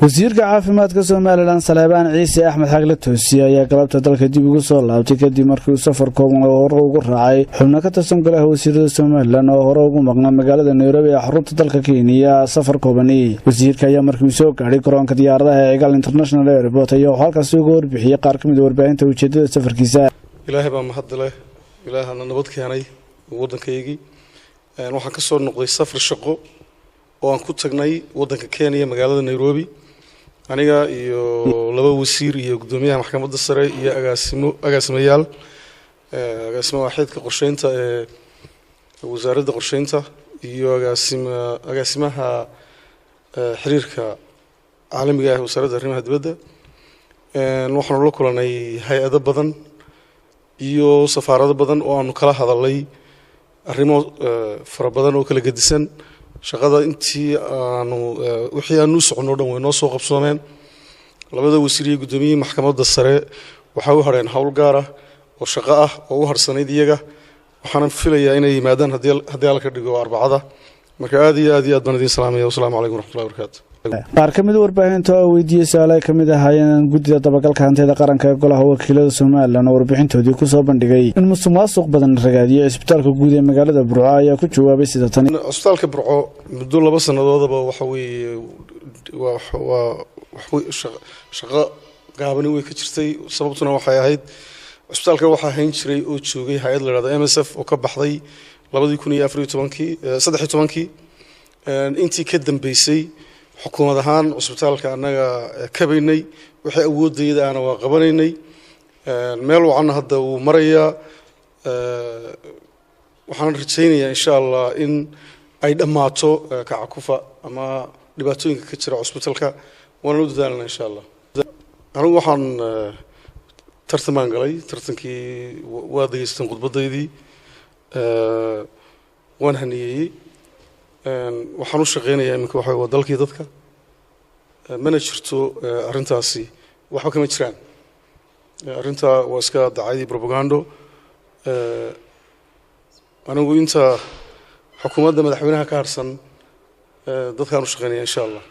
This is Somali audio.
wasiirka caafimaadka Soomaaliland Salebaan Ciise Axmed Xagle Toosiye ayaa galabta dalka dib ugu soo laabtay kadib markii uu safar kooban oo hore ugu raacay xubno ka tirsan golaha wasiirada Soomaaliland oo hore ugu maqnaa magaalada Nairobi ee xarunta dalka Kenya. Safar koobani wasiirka ayaa markii soo gaaray garoonka diyaaradaha ee Eagle International Airport iyo halkaas ugu warbixiyay qaar kamid ah warbaahinta ujeedada safarkiisa. Ilaahay baa mahad leh, Ilaahana nabad keenay waddankaygii. Waxaan ka soo noqday safar shaqo oo aan ku tagnay waddanka Kenya magaalada Nairobi. aniga iyo laba wasiir iyo gudoomiyaha maxkamadda sare iyo agaasimayaal waaxidka qorsheynta ee wasaaradda qorsheynta iyo agaasimaha xiriirka caalamiga ah wasaaradda arrimaha dibadda waxaan la kulanay hay'ado badan iyo safaarado badan oo aanu kala hadalay arrimo fara badan oo kala gedisan shaqada intii aanu wixii aanu socono dhan way noo soo qabsoomeen. labada wasiir iyo gudoomiyaha maxkamadda sare waxa uu hareen hawl gaar ah oo shaqo ah oo u harsanayd iyaga waxaan filayaa inay yimaadaan haddii la ka dhigo Arbacada. marka aad iyo aad baan idin salaamaya. Assalaamu calaykum waraxmatullaahi wabarakaatu. qaar kamid ah warbaahinta oo weydiiyay su'aalaha kamid ah hay'adaha guddida dabagalka hantida qaranka ee golaha wakiilada Soomaaliland oo warbixintoodii ku soo bandhigay in musuqmaasuq badan ragaadiyay isbitaalka guud ee magaalada Burco ayaa ku jawaabay sida tan. Isbitaalka Burco muddo 2 sanadoodaba waxa weeye shaqo gaabani way ka jirtay. sababtuna waxay ahayd isbitaalka waxa hayn jiray oo joogay hay'ad la yiraahdo MSF oo ka baxday 2013 intii ka dambeysay xukuumad ahaan isbitaalka anaga kabaynay waxay awoodayda aan waa qabanaynay meel wacan hadda uu marayaa. waxaan rajaynayaa insha Allah in ay dhamaato kacakufa ama dhibaatooyinka ka jira isbitaalka waan u dadaalnaa insha Allah. anigu waxaan tartamaan galay tartankii waa dhageystan khudbadaydii waan haniyay waxaan u shaqeynayaa iminka waxa waa dalkii dadka mana jirto arintaasi waxba kama jiraan. arinta waa iska dacaydi propaganda. anigu inta xukuumadda madaxweynaha ka harsan dadkaan u shaqeynayaa insha Allah.